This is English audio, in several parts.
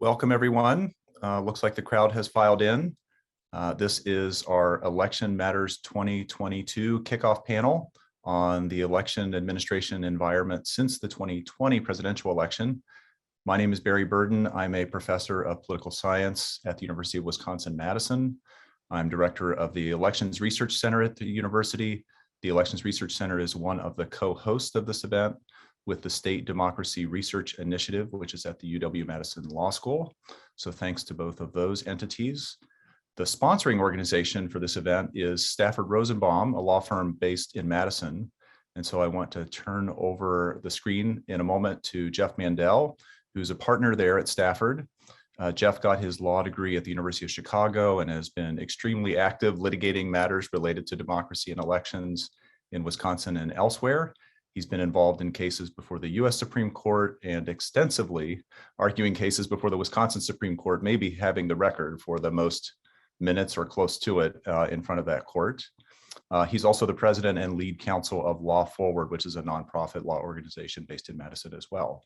Welcome, everyone. Looks like the crowd has filed in. This is our Election Matters 2022 kickoff panel on the election administration environment since the 2020 presidential election. My name is Barry Burden. I'm a professor of political science at the University of Wisconsin-Madison. I'm director of the Elections Research Center at the university. The Elections Research Center is one of the co-hosts of this event with the State Democracy Research Initiative, which is at the UW-Madison Law School. So thanks to both of those entities. The sponsoring organization for this event is Stafford Rosenbaum, a law firm based in Madison. And so I want to turn over the screen in a moment to Jeff Mandell, who's a partner there at Stafford. Jeff got his law degree at the University of Chicago and has been extremely active litigating matters related to democracy and elections in Wisconsin and elsewhere. He's been involved in cases before the US Supreme Court and extensively arguing cases before the Wisconsin Supreme Court, maybe having the record for the most minutes or close to it in front of that court. He's also the president and lead counsel of Law Forward, which is a nonprofit law organization based in Madison as well.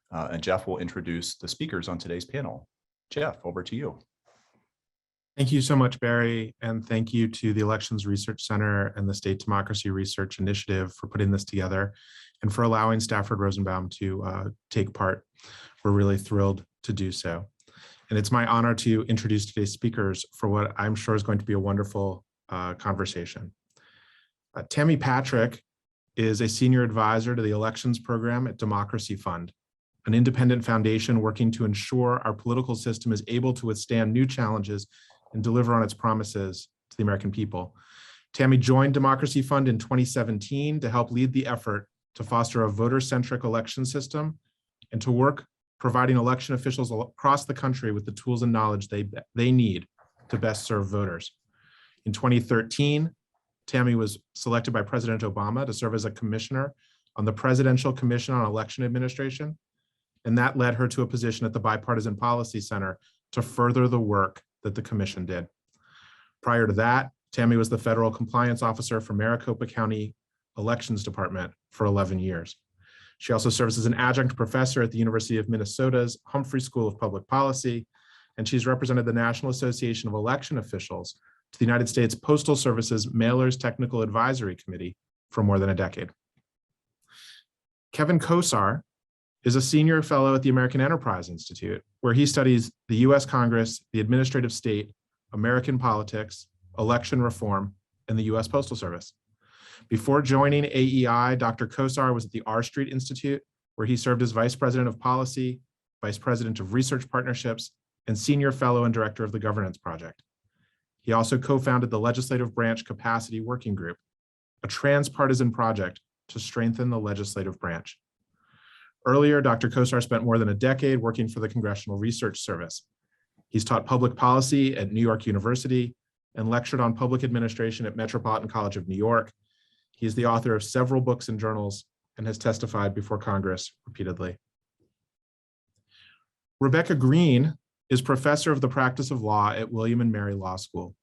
And Jeff will introduce the speakers on today's panel. Jeff, over to you. Thank you so much, Barry, and thank you to the Elections Research Center and the State Democracy Research Initiative for putting this together and for allowing Stafford Rosenbaum to take part. We're really thrilled to do so. And it's my honor to introduce today's speakers for what I'm sure is going to be a wonderful conversation. Tammy Patrick is a senior advisor to the elections program at Democracy Fund, an independent foundation working to ensure our political system is able to withstand new challenges and deliver on its promises to the American people. Tammy joined Democracy Fund in 2017 to help lead the effort to foster a voter-centric election system and to work providing election officials across the country with the tools and knowledge they need to best serve voters. In 2013, Tammy was selected by President Obama to serve as a commissioner on the Presidential Commission on Election Administration, and that led her to a position at the Bipartisan Policy Center to further the work that the commission did. Prior to that, Tammy was the federal compliance officer for Maricopa County Elections Department for 11 years. She also serves as an adjunct professor at the University of Minnesota's Humphrey School of Public Policy, and she's represented the National Association of Election Officials to the United States Postal Service's Mailers Technical Advisory Committee for more than a decade. Kevin Kosar is a senior fellow at the American Enterprise Institute, where he studies the US Congress, the administrative state, American politics, election reform, and the US Postal Service. Before joining AEI, Dr. Kosar was at the R Street Institute, where he served as Vice President of Policy, Vice President of Research Partnerships, and Senior Fellow and Director of the Governance Project. He also co-founded the Legislative Branch Capacity Working Group, a transpartisan project to strengthen the legislative branch. Earlier, Dr. Kosar spent more than a decade working for the Congressional Research Service. He's taught public policy at New York University and lectured on public administration at Metropolitan College of New York. He is the author of several books and journals and has testified before Congress repeatedly. Rebecca Green is professor of the practice of law at William and Mary Law School.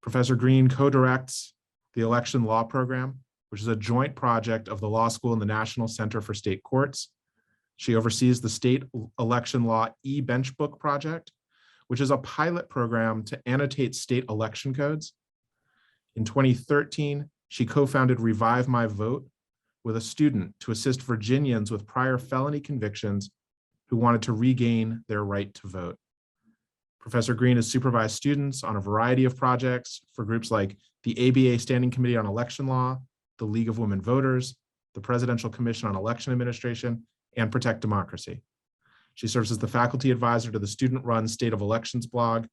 Professor Green co-directs the Election Law Program, which is a joint project of the law school and the National Center for State Courts. She oversees the State Election Law e-Benchbook project, which is a pilot program to annotate state election codes. In 2013, she co-founded Revive My Vote with a student to assist Virginians with prior felony convictions who wanted to regain their right to vote. Professor Green has supervised students on a variety of projects for groups like the ABA Standing Committee on Election Law, the League of Women Voters, the Presidential Commission on Election Administration, and Protect Democracy. She serves as the faculty advisor to the student-run State of Elections blog.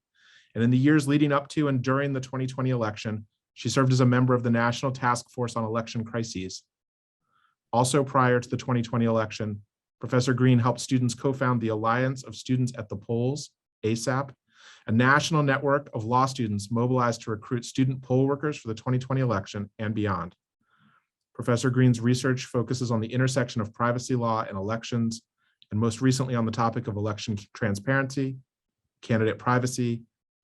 And in the years leading up to and during the 2020 election, she served as a member of the National Task Force on Election Crises. Also prior to the 2020 election, Professor Green helped students co-found the Alliance of Students at the Polls, ASAP, a national network of law students mobilized to recruit student poll workers for the 2020 election and beyond. Professor Green's research focuses on the intersection of privacy law and elections, and most recently on the topic of election transparency, candidate privacy,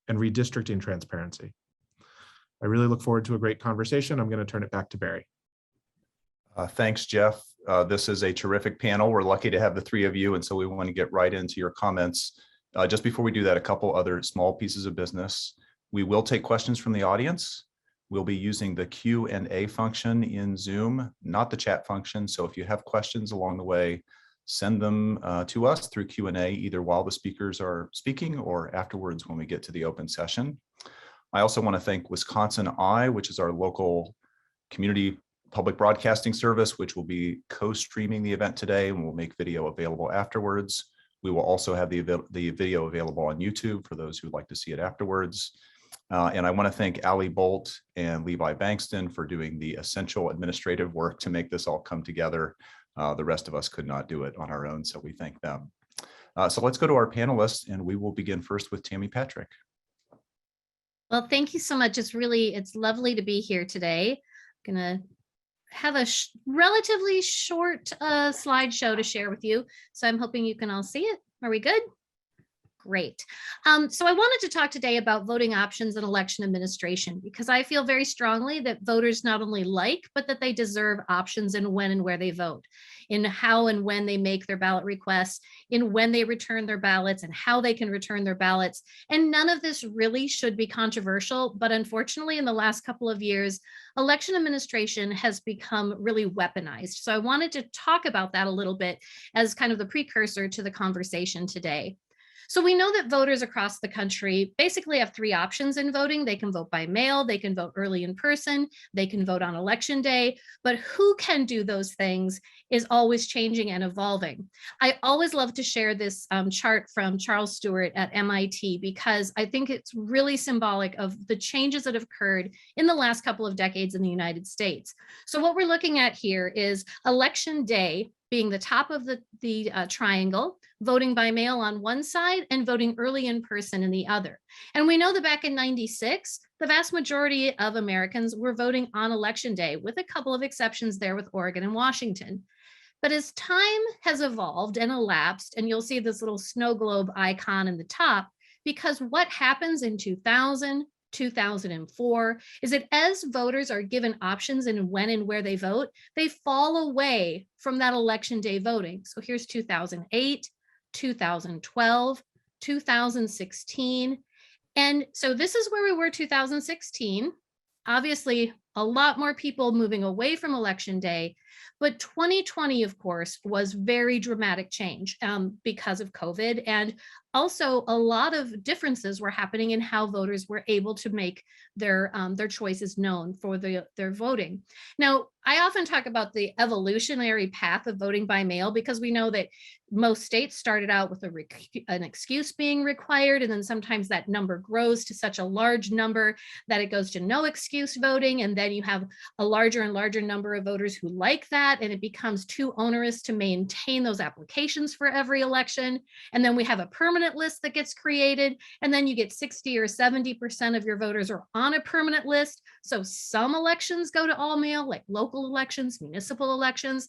and redistricting transparency. I really look forward to a great conversation. I'm going to turn it back to Barry. Thanks, Jeff. This is a terrific panel. We're lucky to have the three of you, and so we want to get right into your comments. Just before we do that, a couple other small pieces of business. We will take questions from the audience. We'll be using the Q&A function in Zoom, not the chat function. So if you have questions along the way, send them to us through Q&A, either while the speakers are speaking or afterwards when we get to the open session. I also want to thank Wisconsin Eye, which is our local community public broadcasting service, which will be co-streaming the event today, and we'll make video available afterwards. We will also have the video available on YouTube for those who'd like to see it afterwards. And I want to thank Allie Bolt and Levi Bankston for doing the essential administrative work to make this all come together. The rest of us could not do it on our own, so we thank them. So let's go to our panelists, and we will begin first with Tammy Patrick. Well, thank you so much. It's lovely to be here today. I'm gonna have a relatively short slideshow to share with you, so I'm hoping you can all see it. Are we good? Great. So I wanted to talk today about voting options and election administration, because I feel very strongly that voters not only like, but that they deserve options in when and where they vote, in how and when they make their ballot requests, in when they return their ballots and how they can return their ballots. And none of this really should be controversial, but unfortunately in the last couple of years, election administration has become really weaponized. So I wanted to talk about that a little bit as kind of the precursor to the conversation today. So we know that voters across the country basically have three options in voting. They can vote by mail, they can vote early in person, they can vote on election day, but who can do those things is always changing and evolving. I always love to share this chart from Charles Stewart at MIT, because I think it's really symbolic of the changes that have occurred in the last couple of decades in the United States. So what we're looking at here is election day being the top of the triangle, voting by mail on one side and voting early in person in the other. And we know that back in '96, the vast majority of Americans were voting on election day, with a couple of exceptions there with Oregon and Washington. But as time has evolved and elapsed, and you'll see this little snow globe icon in the top, because what happens in 2000, 2004 is that as voters are given options in when and where they vote, they fall away from that election day voting. So here's 2008, 2012, 2016. And so this is where we were 2016. Obviously, a lot more people moving away from election day. But 2020, of course, was very dramatic change because of COVID. And also a lot of differences were happening in how voters were able to make their choices known for their voting. Now, I often talk about the evolutionary path of voting by mail, because we know that most states started out with an excuse being required, and then sometimes that number grows to such a large number that it goes to no excuse voting, and then you have a larger and larger number of voters who like that, and it becomes too onerous to maintain those applications for every election. And then we have a permanent list that gets created, and then you get 60 or 70% of your voters are on a permanent list. So some elections go to all mail, like local elections, municipal elections.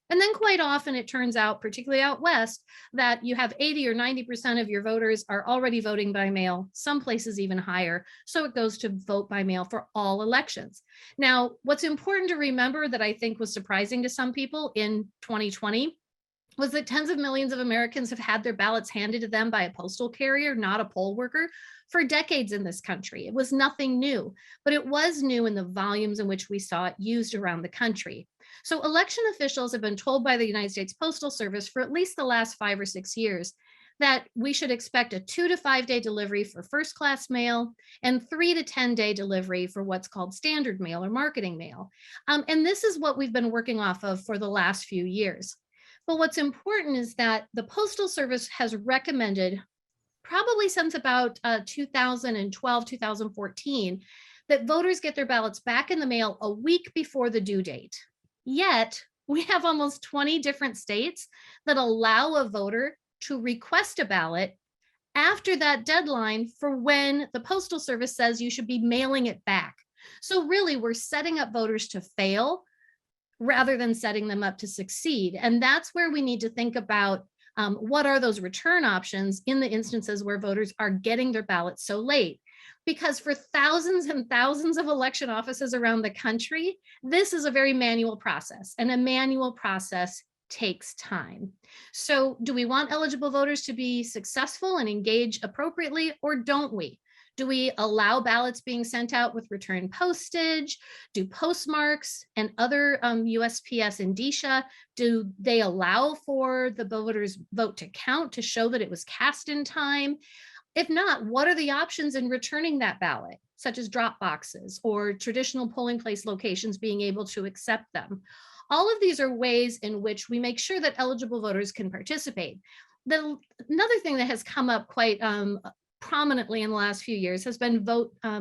And then quite often it turns out, particularly out west, that you have 80 or 90% of your voters are already voting by mail, some places even higher. So it goes to vote by mail for all elections. Now, what's important to remember that I think was surprising to some people in 2020 was that tens of millions of Americans have had their ballots handed to them by a postal carrier, not a poll worker, for decades in this country. It was nothing new, but it was new in the volumes in which we saw it used around the country. So election officials have been told by the United States Postal Service for at least the last 5 or 6 years that we should expect a 2 to 5 day delivery for first class mail and 3 to 10 day delivery for what's called standard mail or marketing mail. And this is what we've been working off of for the last few years. But what's important is that the Postal Service has recommended, probably since about 2012, 2014, that voters get their ballots back in the mail a week before the due date. Yet, we have almost 20 different states that allow a voter to request a ballot after that deadline for when the Postal Service says you should be mailing it back. So really, we're setting up voters to fail rather than setting them up to succeed. And that's where we need to think about what are those return options in the instances where voters are getting their ballots so late. Because for thousands and thousands of election offices around the country, this is a very manual process, and a manual process takes time. So do we want eligible voters to be successful and engage appropriately, or don't we? Do we allow ballots being sent out with return postage? Do postmarks and other USPS indicia, do they allow for the voters' vote to count to show that it was cast in time? If not, what are the options in returning that ballot, such as drop boxes or traditional polling place locations being able to accept them? All of these are ways in which we make sure that eligible voters can participate. Another thing that has come up quite prominently in the last few years has been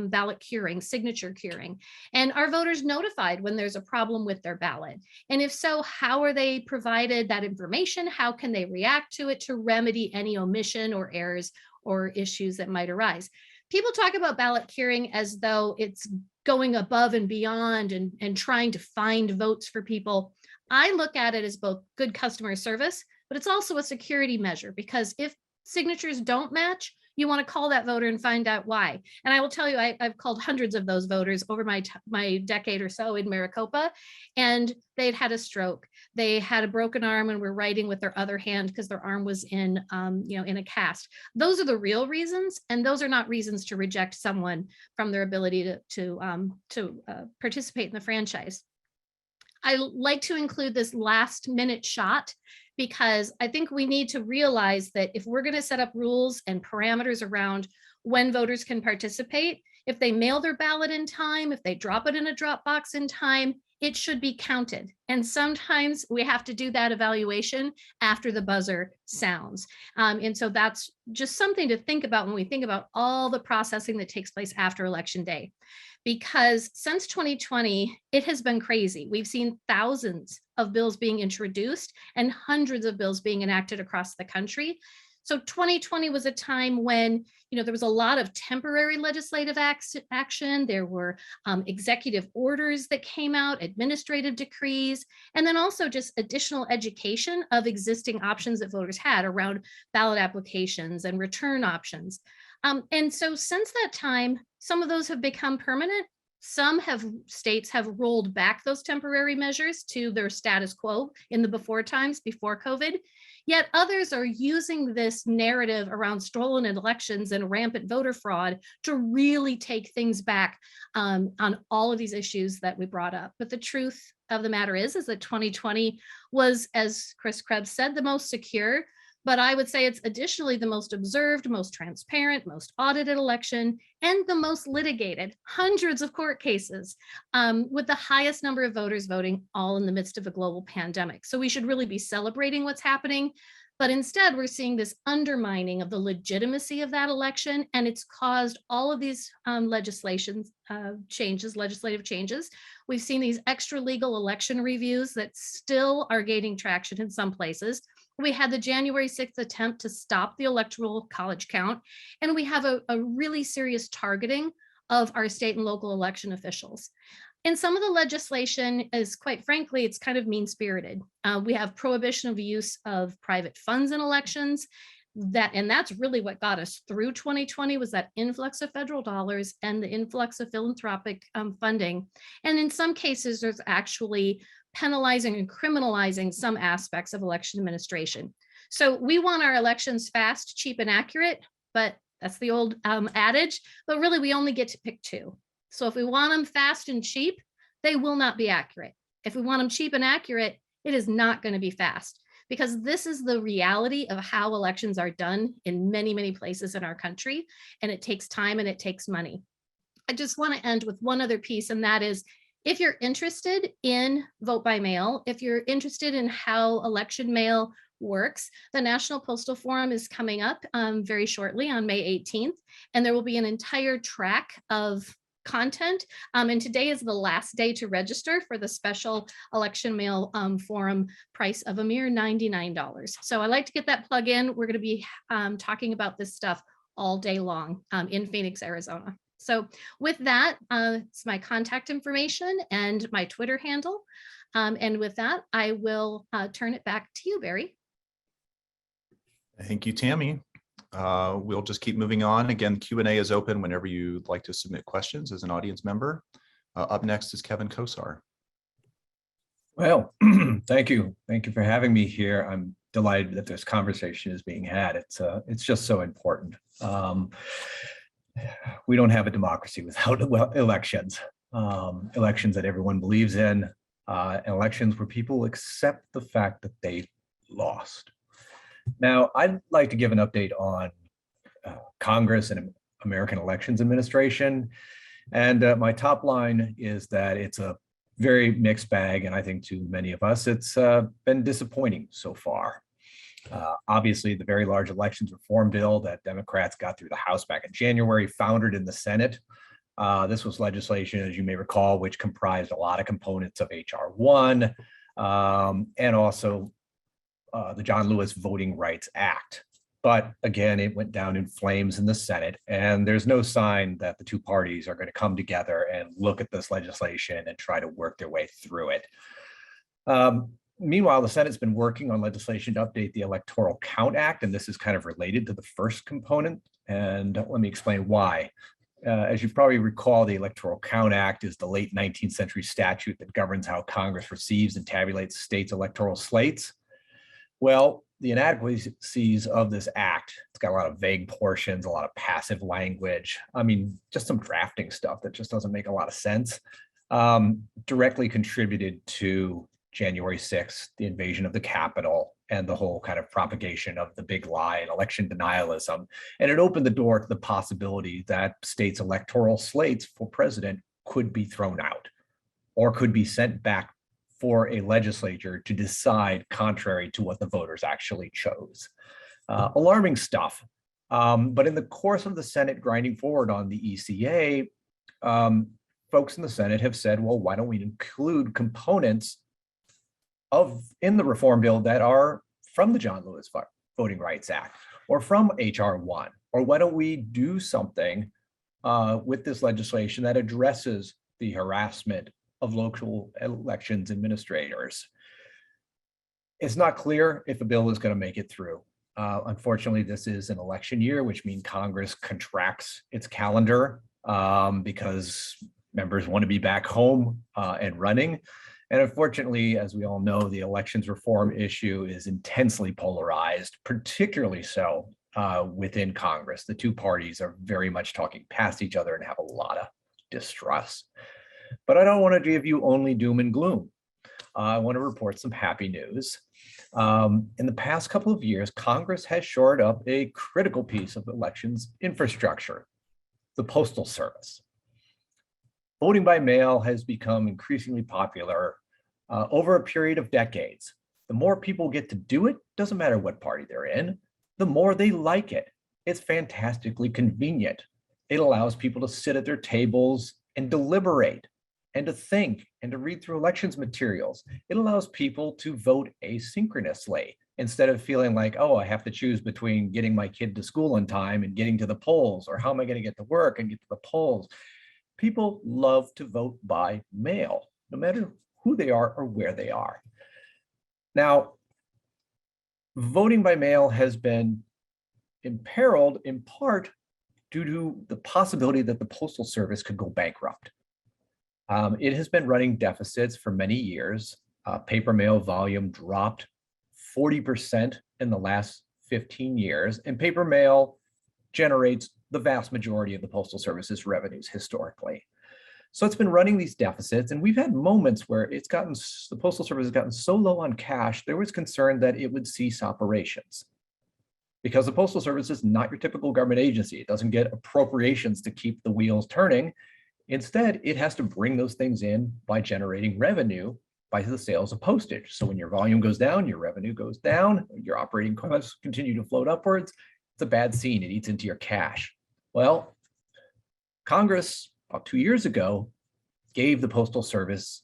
ballot curing, signature curing. And are voters notified when there's a problem with their ballot? And if so, how are they provided that information? How can they react to it to remedy any omission or errors or issues that might arise? People talk about ballot curing as though it's going above and beyond and trying to find votes for people. I look at it as both good customer service, but it's also a security measure, because if signatures don't match, you want to call that voter and find out why. And I will tell you, I've called hundreds of those voters over my decade or so in Maricopa, and they'd had a stroke. They had a broken arm and were writing with their other hand because their arm was in a cast. Those are the real reasons, and those are not reasons to reject someone from their ability to participate in the franchise. I like to include this last minute shot, because I think we need to realize that if we're going to set up rules and parameters around when voters can participate, if they mail their ballot in time, if they drop it in a drop box in time, it should be counted. And sometimes we have to do that evaluation after the buzzer sounds. And so that's just something to think about when we think about all the processing that takes place after Election Day. Because since 2020, it has been crazy. We've seen thousands of bills being introduced and hundreds of bills being enacted across the country. So 2020 was a time when, there was a lot of temporary legislative action. There were executive orders that came out, administrative decrees, and then also just additional education of existing options that voters had around ballot applications and return options. And so since that time, some of those have become permanent. Some states have rolled back those temporary measures to their status quo in the before times, before COVID. Yet others are using this narrative around stolen elections and rampant voter fraud to really take things back on all of these issues that we brought up. But the truth of the matter is that 2020 was, as Chris Krebs said, the most secure. But I would say it's additionally the most observed, most transparent, most audited election, and the most litigated, hundreds of court cases, with the highest number of voters voting, all in the midst of a global pandemic. So we should really be celebrating what's happening. But instead, we're seeing this undermining of the legitimacy of that election, and it's caused all of these legislative changes. We've seen these extra legal election reviews that still are gaining traction in some places. We had the January 6th attempt to stop the electoral college count, and we have a really serious targeting of our state and local election officials. And some of the legislation is, quite frankly, it's kind of mean-spirited. We have prohibition of use of private funds in elections. And that's really what got us through 2020, was that influx of federal dollars and the influx of philanthropic funding. And in some cases, there's actually penalizing and criminalizing some aspects of election administration. So we want our elections fast, cheap, and accurate, but that's the old adage, but really we only get to pick two. So if we want them fast and cheap, they will not be accurate. If we want them cheap and accurate, it is not going to be fast, because this is the reality of how elections are done in many, many places in our country, and it takes time and it takes money. I just want to end with one other piece, and that is, if you're interested in vote by mail, if you're interested in how election mail works, the National Postal Forum is coming up very shortly on May 18th, and there will be an entire track of content. And today is the last day to register for the special election mail forum price of a mere $99. So I like to get that plug in. We're going to be talking about this stuff all day long in Phoenix, Arizona. So with that, it's my contact information and my Twitter handle. And with that, I will turn it back to you, Barry. Thank you, Tammy. We'll just keep moving on. Again, Q&A is open whenever you'd like to submit questions as an audience member. Up next is Kevin Kosar. Well, thank you. Thank you for having me here. I'm delighted that this conversation is being had. It's just so important. We don't have a democracy without elections, elections that everyone believes in, elections where people accept the fact that they lost. Now, I'd like to give an update on Congress and American Elections Administration. And my top line is that it's a very mixed bag. And I think to many of us, it's been disappointing so far. Obviously, the very large elections reform bill that Democrats got through the House back in January foundered in the Senate. This was legislation, as you may recall, which comprised a lot of components of H.R. 1 and also the John Lewis Voting Rights Act. But again, it went down in flames in the Senate, and there's no sign that the two parties are going to come together and look at this legislation and try to work their way through it. Meanwhile, the Senate's been working on legislation to update the Electoral Count Act, and this is kind of related to the first component, and let me explain why. As you probably recall, the Electoral Count Act is the late 19th century statute that governs how Congress receives and tabulates states' electoral slates. Well, the inadequacies of this act, it's got a lot of vague portions, a lot of passive language. I mean, just some drafting stuff that just doesn't make a lot of sense, directly contributed to January 6th, the invasion of the Capitol, and the whole kind of propagation of the big lie and election denialism. And it opened the door to the possibility that states' electoral slates for president could be thrown out or could be sent back for a legislature to decide contrary to what the voters actually chose. Alarming stuff. But in the course of the Senate grinding forward on the ECA, folks in the Senate have said, well, why don't we include components in the reform bill that are from the John Lewis Voting Rights Act or from H.R. 1? Or why don't we do something with this legislation that addresses the harassment of local elections administrators? It's not clear if the bill is going to make it through. Unfortunately, this is an election year, which means Congress contracts its calendar because members want to be back home and running. And unfortunately, as we all know, the elections reform issue is intensely polarized, particularly so within Congress. The two parties are very much talking past each other and have a lot of distrust. But I don't want to give you only doom and gloom. I want to report some happy news. In the past couple of years, Congress has shored up a critical piece of elections infrastructure, the Postal Service. Voting by mail has become increasingly popular over a period of decades. The more people get to do it, doesn't matter what party they're in, the more they like it. It's fantastically convenient. It allows people to sit at their tables and deliberate and to think and to read through elections materials. It allows people to vote asynchronously instead of feeling like, oh, I have to choose between getting my kid to school in time and getting to the polls, or how am I going to get to work and get to the polls? People love to vote by mail, no matter who they are or where they are. Now, voting by mail has been imperiled in part due to the possibility that the Postal Service could go bankrupt. It has been running deficits for many years. Paper mail volume dropped 40% in the last 15 years, and paper mail generates the vast majority of the Postal Service's revenues historically. So it's been running these deficits, and we've had moments where the Postal Service has gotten so low on cash, there was concern that it would cease operations. Because the Postal Service is not your typical government agency. It doesn't get appropriations to keep the wheels turning. Instead, it has to bring those things in by generating revenue by the sales of postage. So when your volume goes down, your revenue goes down, your operating costs continue to float upwards. It's a bad scene. It eats into your cash. Well, Congress, about 2 years ago, gave the Postal Service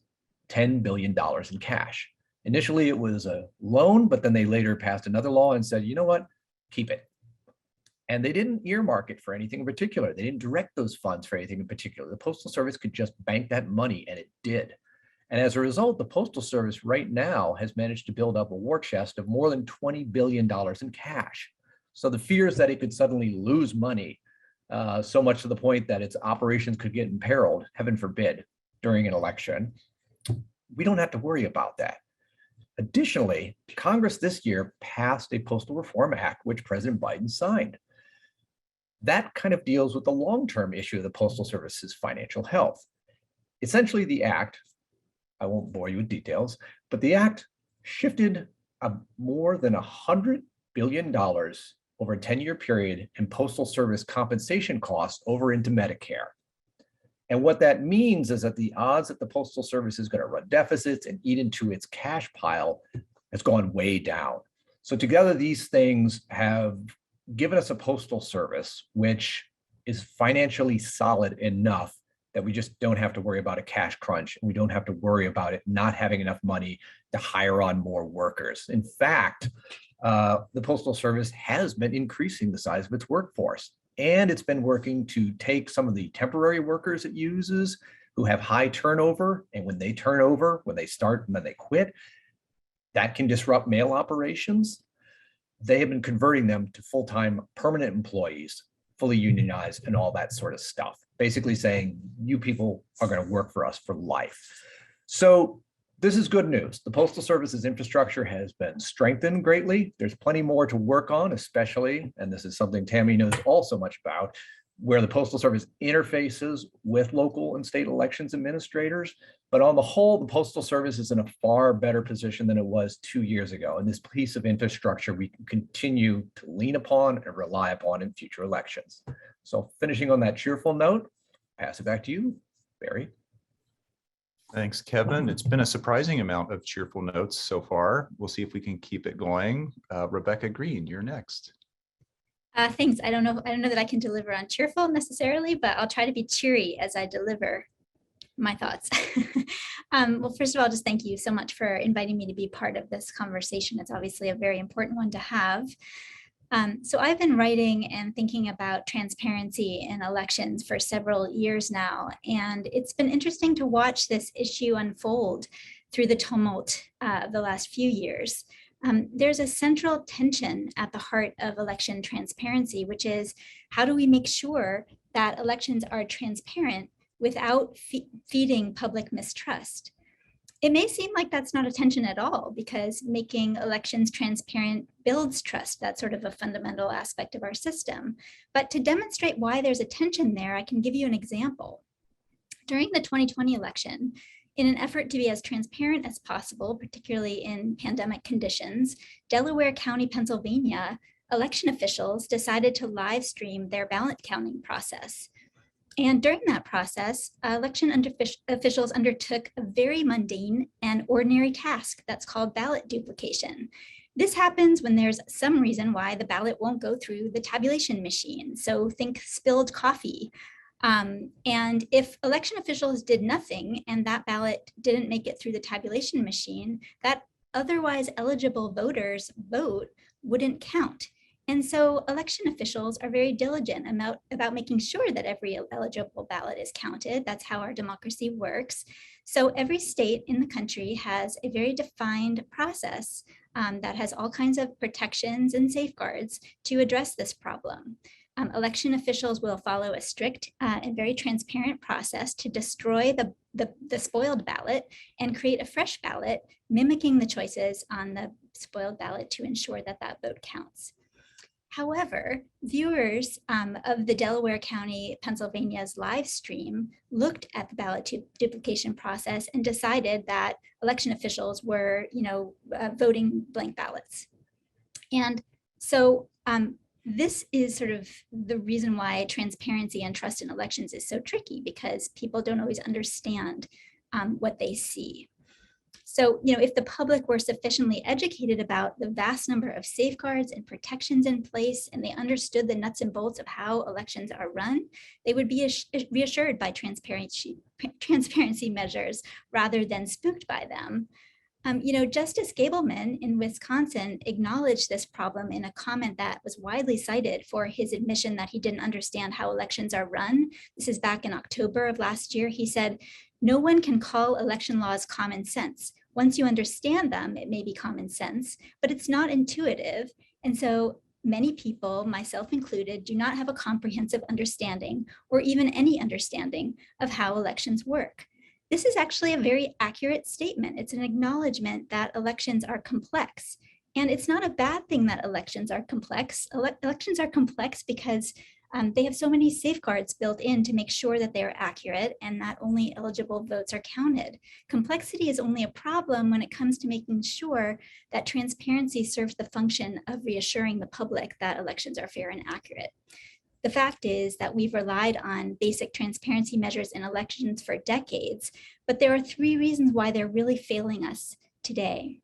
$10 billion in cash. Initially, it was a loan, but then they later passed another law and said, you know what, keep it. And they didn't earmark it for anything in particular. They didn't direct those funds for anything in particular. The Postal Service could just bank that money, and it did. And as a result, the Postal Service right now has managed to build up a war chest of more than $20 billion in cash. So the fears that it could suddenly lose money, so much to the point that its operations could get imperiled, heaven forbid, during an election, we don't have to worry about that. Additionally, Congress this year passed a Postal Reform Act, which President Biden signed. That kind of deals with the long-term issue of the Postal Service's financial health. Essentially, the act, I won't bore you with details, but the act shifted more than $100 billion over a 10-year period in Postal Service compensation costs over into Medicare. And what that means is that the odds that the Postal Service is going to run deficits and eat into its cash pile has gone way down. So together, these things have given us a Postal Service which is financially solid enough that we just don't have to worry about a cash crunch. And we don't have to worry about it not having enough money to hire on more workers. In fact, the Postal Service has been increasing the size of its workforce. And it's been working to take some of the temporary workers it uses who have high turnover. And when they turn over, when they start and then they quit, that can disrupt mail operations. They have been converting them to full-time permanent employees, fully unionized and all that sort of stuff. Basically saying, you people are going to work for us for life. So this is good news. The Postal Service's infrastructure has been strengthened greatly. There's plenty more to work on, especially, and this is something Tammy knows all so much about, where the Postal Service interfaces with local and state elections administrators. But on the whole, the Postal Service is in a far better position than it was 2 years ago. And this piece of infrastructure we can continue to lean upon and rely upon in future elections. So finishing on that cheerful note, pass it back to you, Barry. Thanks, Kevin. It's been a surprising amount of cheerful notes so far. We'll see if we can keep it going. Rebecca Green, you're next. Thanks. I don't know that I can deliver on cheerful necessarily, but I'll try to be cheery as I deliver my thoughts. Well, first of all, just thank you so much for inviting me to be part of this conversation. It's obviously a very important one to have. So I've been writing and thinking about transparency in elections for several years now, and it's been interesting to watch this issue unfold through the tumult of the last few years. There's a central tension at the heart of election transparency, which is how do we make sure that elections are transparent without feeding public mistrust? It may seem like that's not a tension at all, because making elections transparent builds trust. That's sort of a fundamental aspect of our system. But to demonstrate why there's a tension there, I can give you an example. During the 2020 election, in an effort to be as transparent as possible, particularly in pandemic conditions, Delaware County, Pennsylvania, election officials decided to live stream their ballot counting process. And during that process, election officials undertook a very mundane and ordinary task that's called ballot duplication. This happens when there's some reason why the ballot won't go through the tabulation machine. So think spilled coffee. And if election officials did nothing and that ballot didn't make it through the tabulation machine, that otherwise eligible voters' vote wouldn't count. And so election officials are very diligent about making sure that every eligible ballot is counted. That's how our democracy works. So every state in the country has a very defined process that has all kinds of protections and safeguards to address this problem. Election officials will follow a strict and very transparent process to destroy the spoiled ballot and create a fresh ballot, mimicking the choices on the spoiled ballot to ensure that that vote counts. However, viewers of the Delaware County, Pennsylvania's live stream looked at the ballot duplication process and decided that election officials were, voting blank ballots. And so this is sort of the reason why transparency and trust in elections is so tricky, because people don't always understand what they see. So, if the public were sufficiently educated about the vast number of safeguards and protections in place, and they understood the nuts and bolts of how elections are run, they would be reassured by transparency measures rather than spooked by them. Justice Gableman in Wisconsin acknowledged this problem in a comment that was widely cited for his admission that he didn't understand how elections are run. This is back in October of last year. He said, "No one can call election laws common sense. Once you understand them, it may be common sense, but it's not intuitive. And so many people, myself included, do not have a comprehensive understanding or even any understanding of how elections work." This is actually a very accurate statement. It's an acknowledgement that elections are complex. And it's not a bad thing that elections are complex. Elections are complex because they have so many safeguards built in to make sure that they are accurate and that only eligible votes are counted. Complexity is only a problem when it comes to making sure that transparency serves the function of reassuring the public that elections are fair and accurate. The fact is that we've relied on basic transparency measures in elections for decades, but there are 3 reasons why they're really failing us today.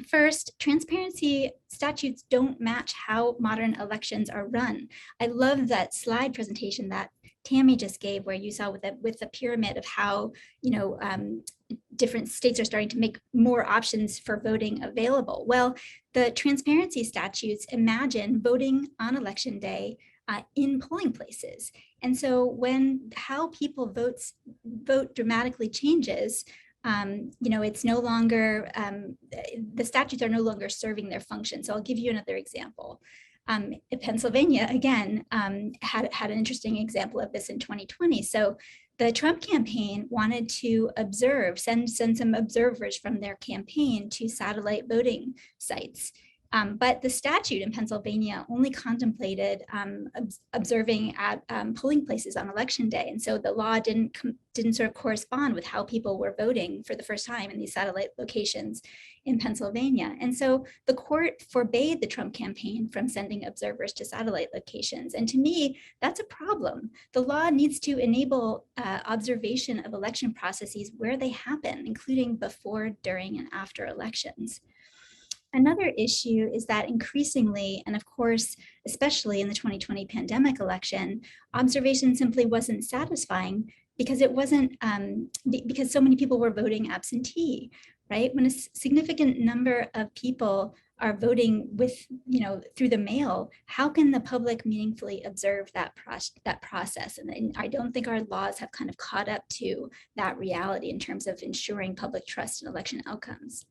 First, transparency statutes don't match how modern elections are run. I love that slide presentation that Tammy just gave, where you saw with the pyramid of how different states are starting to make more options for voting available. Well, the transparency statutes imagine voting on election day in polling places. And so when how people vote dramatically changes, it's no longer, the statutes are no longer serving their function. So I'll give you another example. Pennsylvania, again, had an interesting example of this in 2020. So the Trump campaign wanted to send some observers from their campaign to satellite voting sites. But the statute in Pennsylvania only contemplated observing at polling places on election day. And so the law didn't sort of correspond with how people were voting for the first time in these satellite locations in Pennsylvania. And so the court forbade the Trump campaign from sending observers to satellite locations. And to me, that's a problem. The law needs to enable observation of election processes where they happen, including before, during, and after elections. Another issue is that increasingly, and of course, especially in the 2020 pandemic election, observation simply wasn't satisfying because it wasn't, because so many people were voting absentee, right? When a significant number of people are voting through the mail, how can the public meaningfully observe that process? And I don't think our laws have kind of caught up to that reality in terms of ensuring public trust in election outcomes.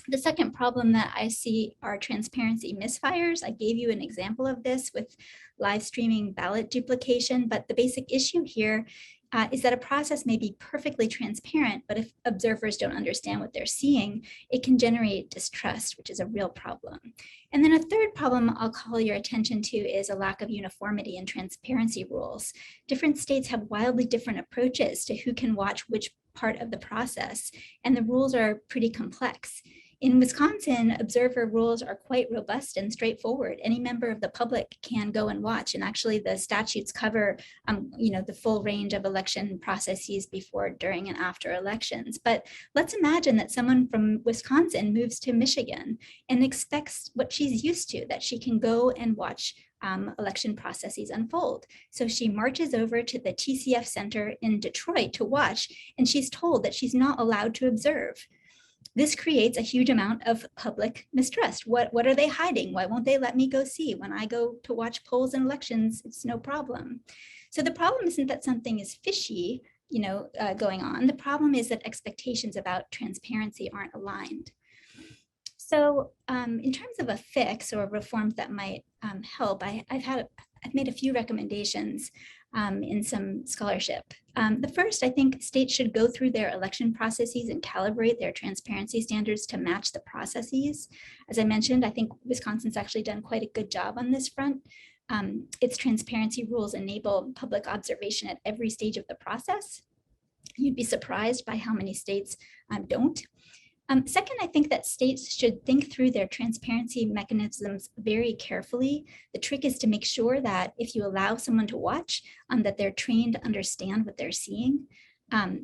The second problem that I see are transparency misfires. I gave you an example of this with live streaming ballot duplication, but the basic issue here is that a process may be perfectly transparent, but if observers don't understand what they're seeing, it can generate distrust, which is a real problem. And then a third problem I'll call your attention to is a lack of uniformity in transparency rules. Different states have wildly different approaches to who can watch which part of the process, and the rules are pretty complex. In Wisconsin, observer rules are quite robust and straightforward. Any member of the public can go and watch, and actually the statutes cover the full range of election processes before, during, and after elections. But let's imagine that someone from Wisconsin moves to Michigan and expects what she's used to, that she can go and watch election processes unfold. So she marches over to the TCF Center in Detroit to watch, and she's told that she's not allowed to observe. This creates a huge amount of public mistrust. What are they hiding? Why won't they let me go see? When I go to watch polls and elections, it's no problem. So the problem isn't that something is fishy, going on. The problem is that expectations about transparency aren't aligned. So in terms of a fix or reforms that might help, I've made a few recommendations in some scholarship. The first, I think states should go through their election processes and calibrate their transparency standards to match the processes. As I mentioned, I think Wisconsin's actually done quite a good job on this front. Its transparency rules enable public observation at every stage of the process. You'd be surprised by how many states don't. Second, I think that states should think through their transparency mechanisms very carefully. The trick is to make sure that if you allow someone to watch, that they're trained to understand what they're seeing.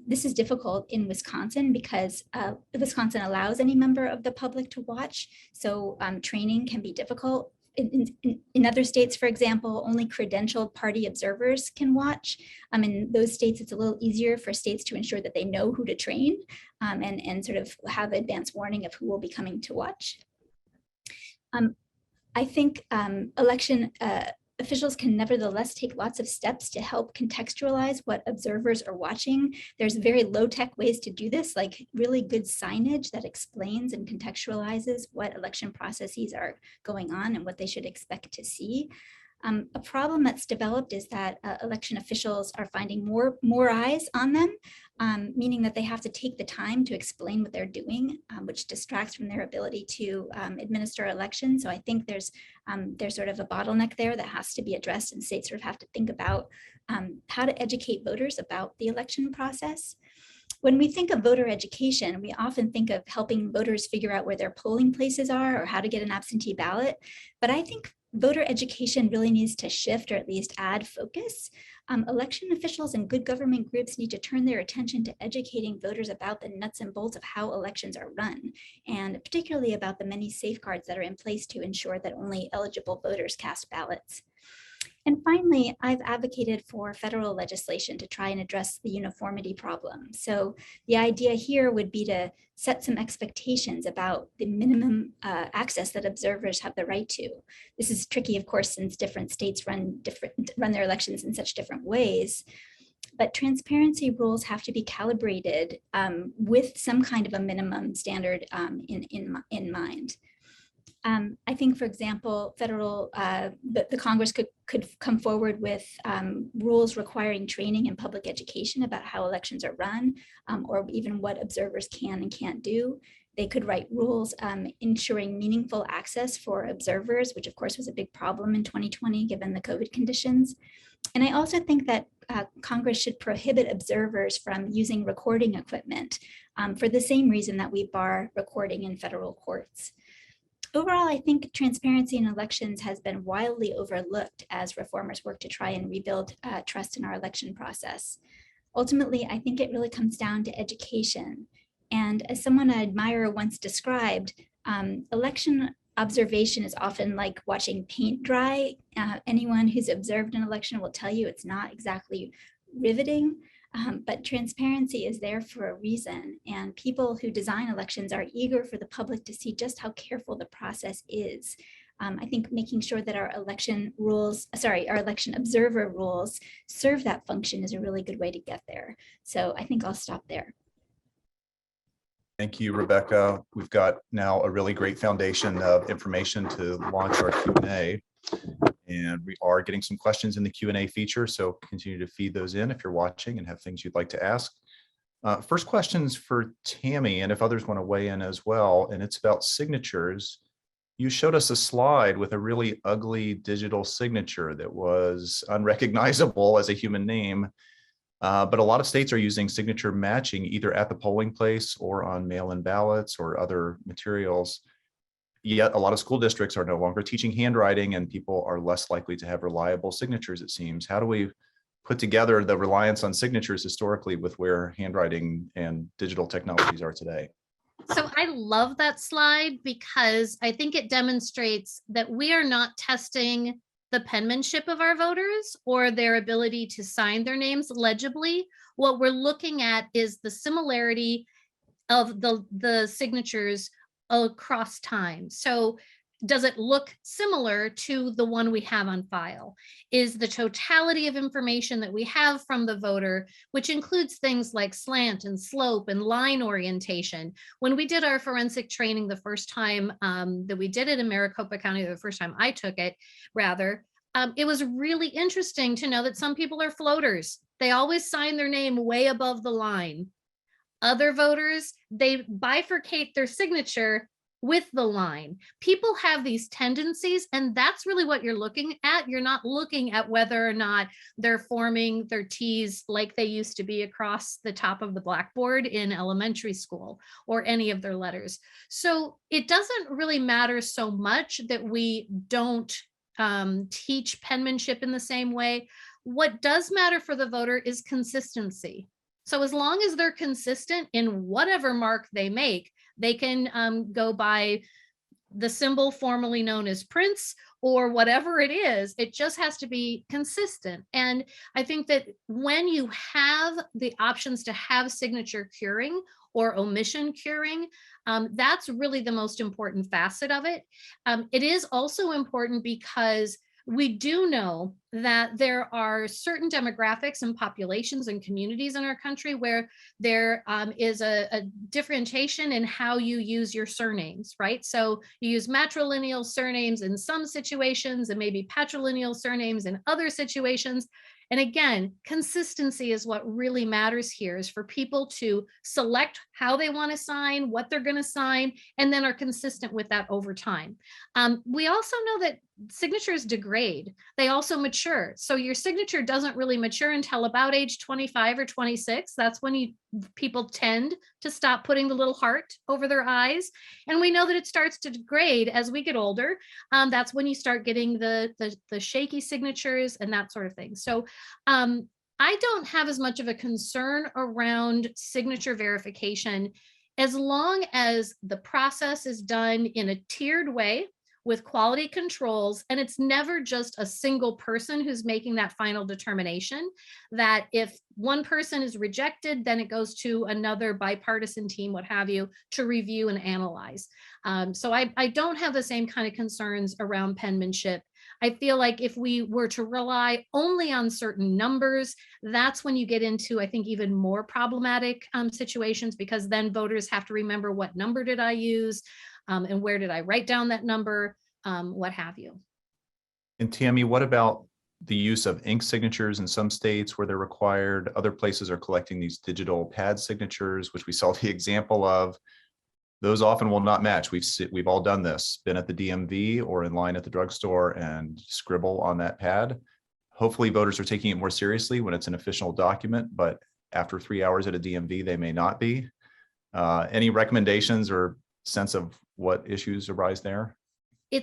This is difficult in Wisconsin because Wisconsin allows any member of the public to watch, so training can be difficult. In other states, for example, only credentialed party observers can watch. In those states, it's a little easier for states to ensure that they know who to train and sort of have advance warning of who will be coming to watch. I think election officials can nevertheless take lots of steps to help contextualize what observers are watching. There's very low-tech ways to do this, like really good signage that explains and contextualizes what election processes are going on and what they should expect to see. A problem that's developed is that election officials are finding more eyes on them, meaning that they have to take the time to explain what they're doing, which distracts from their ability to administer elections. So I think there's sort of a bottleneck there that has to be addressed, and states sort of have to think about how to educate voters about the election process. When we think of voter education, we often think of helping voters figure out where their polling places are or how to get an absentee ballot. But I think voter education really needs to shift, or at least add focus. Election officials and good government groups need to turn their attention to educating voters about the nuts and bolts of how elections are run, and particularly about the many safeguards that are in place to ensure that only eligible voters cast ballots. And finally, I've advocated for federal legislation to try and address the uniformity problem. So the idea here would be to set some expectations about the minimum access that observers have the right to. This is tricky, of course, since different states run their elections in such different ways. But transparency rules have to be calibrated with some kind of a minimum standard in mind. I think, for example, the Congress could come forward with rules requiring training in public education about how elections are run, or even what observers can and can't do. They could write rules ensuring meaningful access for observers, which of course was a big problem in 2020 given the COVID conditions. And I also think that Congress should prohibit observers from using recording equipment for the same reason that we bar recording in federal courts. Overall, I think transparency in elections has been wildly overlooked as reformers work to try and rebuild trust in our election process. Ultimately, I think it really comes down to education. And as someone I admire once described, election observation is often like watching paint dry. Anyone who's observed an election will tell you it's not exactly riveting. But transparency is there for a reason, and people who design elections are eager for the public to see just how careful the process is. I think making sure that our election observer rules serve that function is a really good way to get there. So I think I'll stop there. Thank you, Rebecca. We've got now a really great foundation of information to launch our Q&A. And we are getting some questions in the Q&A feature, so continue to feed those in if you're watching and have things you'd like to ask. First question's for Tammy, and if others want to weigh in as well, and it's about signatures. You showed us a slide with a really ugly digital signature that was unrecognizable as a human name, but a lot of states are using signature matching either at the polling place or on mail-in ballots or other materials. Yet a lot of school districts are no longer teaching handwriting, and people are less likely to have reliable signatures, it seems. How do we put together the reliance on signatures historically with where handwriting and digital technologies are today? So I love that slide because I think it demonstrates that we are not testing the penmanship of our voters or their ability to sign their names legibly. What we're looking at is the similarity of the signatures across time. So does it look similar to the one we have on file? Is the totality of information that we have from the voter, which includes things like slant and slope and line orientation. When we did our forensic training the first time that we did it in Maricopa County, the first time I took it, rather, it was really interesting to know that some people are floaters. They always sign their name way above the line. Other voters, they bifurcate their signature with the line. People have these tendencies, and that's really what you're looking at. You're not looking at whether or not they're forming their T's like they used to be across the top of the blackboard in elementary school, or any of their letters. So it doesn't really matter so much that we don't teach penmanship in the same way. What does matter for the voter is consistency. So as long as they're consistent in whatever mark they make, they can go by the symbol formerly known as Prince or whatever it is. It just has to be consistent. And I think that when you have the options to have signature curing or omission curing, that's really the most important facet of it. It is also important because We do know that there are certain demographics and populations and communities in our country where there is a differentiation in how you use your surnames, right? So you use matrilineal surnames in some situations and maybe patrilineal surnames in other situations. And again, consistency is what really matters here, is for people to select how they want to sign, what they're going to sign, and then are consistent with that over time. We also know that signatures degrade. They also mature. So your signature doesn't really mature until about age 25 or 26. That's when people tend to stop putting the little heart over their eyes. And we know that it starts to degrade as we get older. That's when you start getting the shaky signatures and that sort of thing. So I don't have as much of a concern around signature verification as long as the process is done in a tiered way with quality controls, and it's never just a single person who's making that final determination, that if one person is rejected, then it goes to another bipartisan team, what have you, to review and analyze. So I don't have the same kind of concerns around penmanship. I feel like if we were to rely only on certain numbers, that's when you get into, I think, even more problematic situations, because then voters have to remember, what number did I use? And where did I write down that number, what have you. And Tammy, what about the use of ink signatures in some states where they're required? Other places are collecting these digital pad signatures, which we saw the example of. Those often will not match. We've all done this, been at the DMV or in line at the drugstore and scribble on that pad. Hopefully voters are taking it more seriously when it's an official document, but after 3 hours at a DMV, they may not be. Any recommendations or sense of what issues arise there?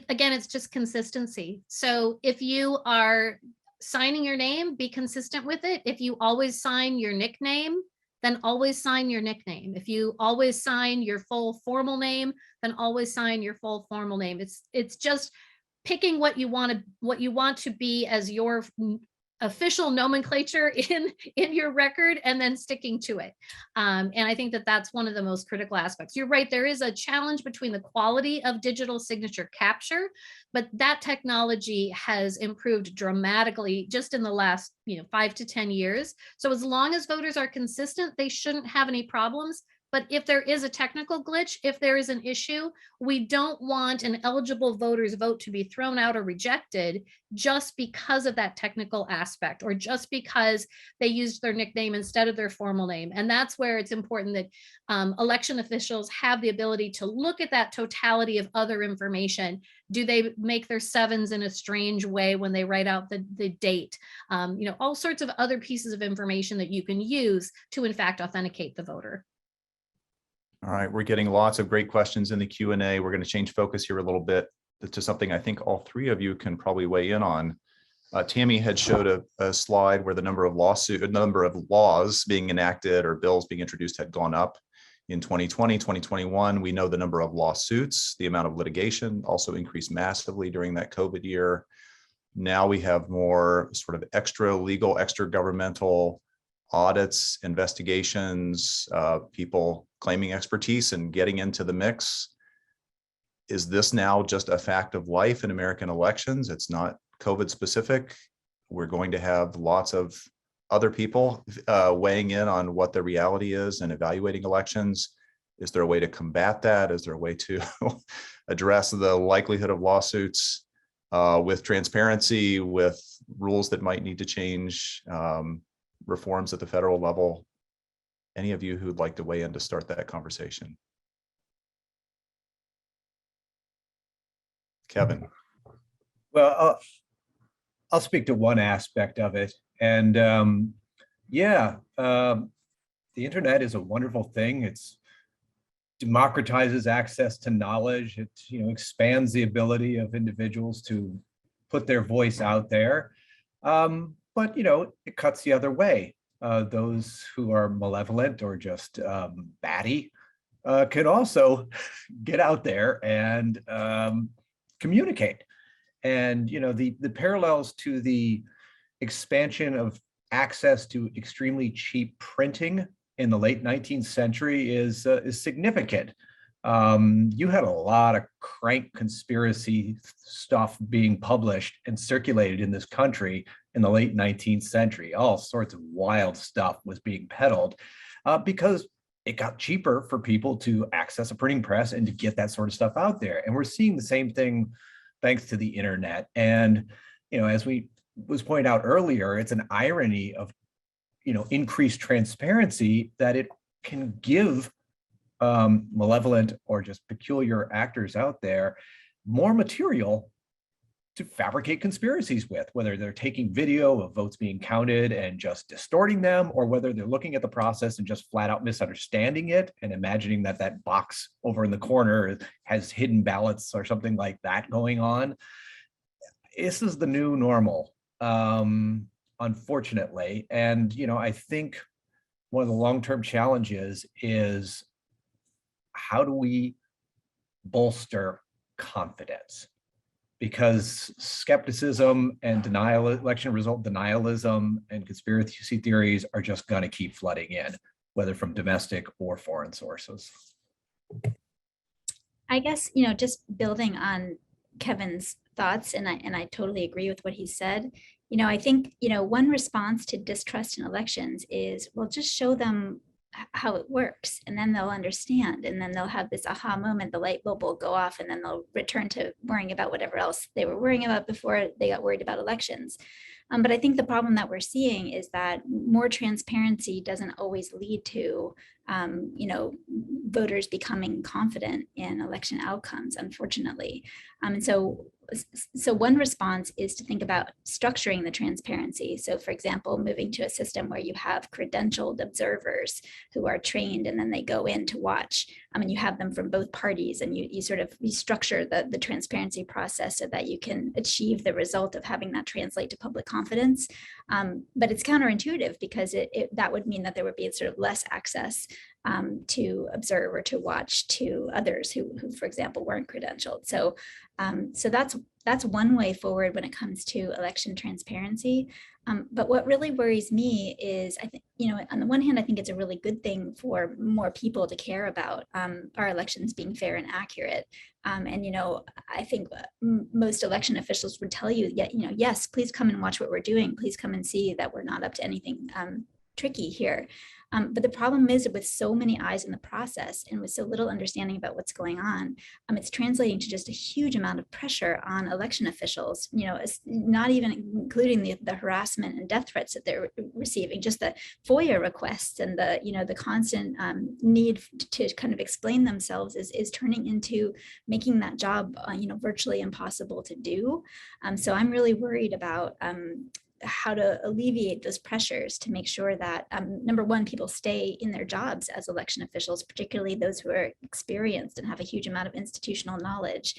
Again, it's just consistency. So if you are signing your name, be consistent with it. If you always sign your nickname, then always sign your nickname. If you always sign your full formal name, then always sign your full formal name. It's just picking what you want to be as your official nomenclature in your record, and then sticking to it. And I think that that's one of the most critical aspects. You're right, there is a challenge between the quality of digital signature capture, but that technology has improved dramatically just in the last 5 to 10 years. So as long as voters are consistent, they shouldn't have any problems. But if there is a technical glitch, if there is an issue, we don't want an eligible voter's vote to be thrown out or rejected just because of that technical aspect, or just because they used their nickname instead of their formal name. And that's where it's important that election officials have the ability to look at that totality of other information. Do they make their sevens in a strange way when they write out the date? All sorts of other pieces of information that you can use to, in fact, authenticate the voter. All right, we're getting lots of great questions in the Q&A. We're going to change focus here a little bit to something I think all three of you can probably weigh in on. Tammy had showed a slide where the number of laws being enacted or bills being introduced had gone up in 2020, 2021. We know the number of lawsuits, the amount of litigation also increased massively during that COVID year. Now we have more sort of extra legal, extra governmental audits, investigations, people claiming expertise and getting into the mix. Is this now just a fact of life in American elections? It's not COVID specific. We're going to have lots of other people weighing in on what the reality is and evaluating elections. Is there a way to combat that? Is there a way to address the likelihood of lawsuits with transparency, with rules that might need to change, reforms at the federal level? Any of you who'd like to weigh in to start that conversation? Kevin. Well, I'll speak to one aspect of it. And the internet is a wonderful thing. It's democratizes access to knowledge. It expands the ability of individuals to put their voice out there. But it cuts the other way. Those who are malevolent or just batty can also get out there and communicate. And the parallels to the expansion of access to extremely cheap printing in the late 19th century is significant. you had a lot of crank conspiracy stuff being published and circulated in this country in the late 19th century. All sorts of wild stuff was being peddled because it got cheaper for people to access a printing press and to get that sort of stuff out there. And we're seeing the same thing thanks to the internet. And, as was pointed out earlier, it's an irony of, increased transparency that it can give malevolent or just peculiar actors out there more material to fabricate conspiracies with, whether they're taking video of votes being counted and just distorting them, or whether they're looking at the process and just flat out misunderstanding it and imagining that that box over in the corner has hidden ballots or something like that going on. This is the new normal, unfortunately. And, I think one of the long-term challenges is, how do we bolster confidence? Because skepticism and election result denialism and conspiracy theories are just going to keep flooding in, whether from domestic or foreign sources. I guess, just building on Kevin's thoughts, and I totally agree with what he said. I think, one response to distrust in elections is, well, just show them how it works, and then they'll understand, and then they'll have this aha moment, the light bulb will go off, and then they'll return to worrying about whatever else they were worrying about before they got worried about elections. But I think the problem that we're seeing is that more transparency doesn't always lead to voters becoming confident in election outcomes, unfortunately. And so one response is to think about structuring the transparency. So for example, moving to a system where you have credentialed observers who are trained, and then they go in to watch, and you have them from both parties, and you structure the transparency process so that you can achieve the result of having that translate to public confidence. But it's counterintuitive, because that would mean that there would be sort of less access to observe or to watch to others who for example, weren't credentialed. So that's one way forward when it comes to election transparency. But what really worries me is, I think, on the one hand, I think it's a really good thing for more people to care about our elections being fair and accurate. And, I think most election officials would tell you, yes, please come and watch what we're doing. Please come and see that we're not up to anything tricky here. But the problem is, with so many eyes in the process and with so little understanding about what's going on, it's translating to just a huge amount of pressure on election officials, not even including the harassment and death threats that they're receiving, just the FOIA requests and the constant need to kind of explain themselves is turning into making that job, virtually impossible to do. So I'm really worried about how to alleviate those pressures to make sure that, number one, people stay in their jobs as election officials, particularly those who are experienced and have a huge amount of institutional knowledge,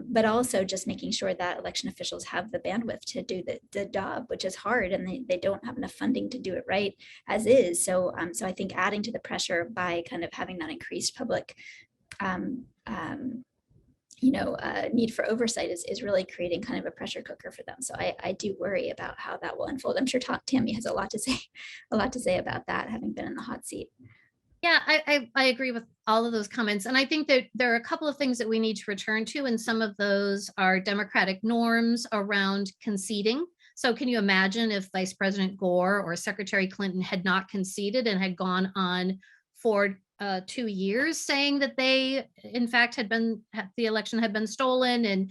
but also just making sure that election officials have the bandwidth to do the job, which is hard, and they don't have enough funding to do it right as is. So I think adding to the pressure by kind of having that increased public need for oversight is really creating kind of a pressure cooker for them. So I do worry about how that will unfold. I'm sure Tammy has a lot to say about that, having been in the hot seat. Yeah, I agree with all of those comments. And I think that there are a couple of things that we need to return to, and some of those are democratic norms around conceding. So can you imagine if Vice President Gore or Secretary Clinton had not conceded and had gone on for 2 years saying that they, in fact, the election had been stolen,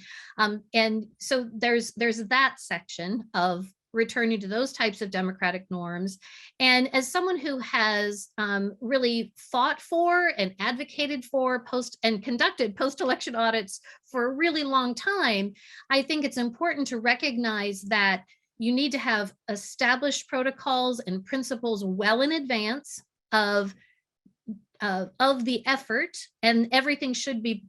and so there's that section of returning to those types of democratic norms. And as someone who has really fought for and advocated for and conducted post-election audits for a really long time, I think it's important to recognize that you need to have established protocols and principles well in advance of the effort, and everything should be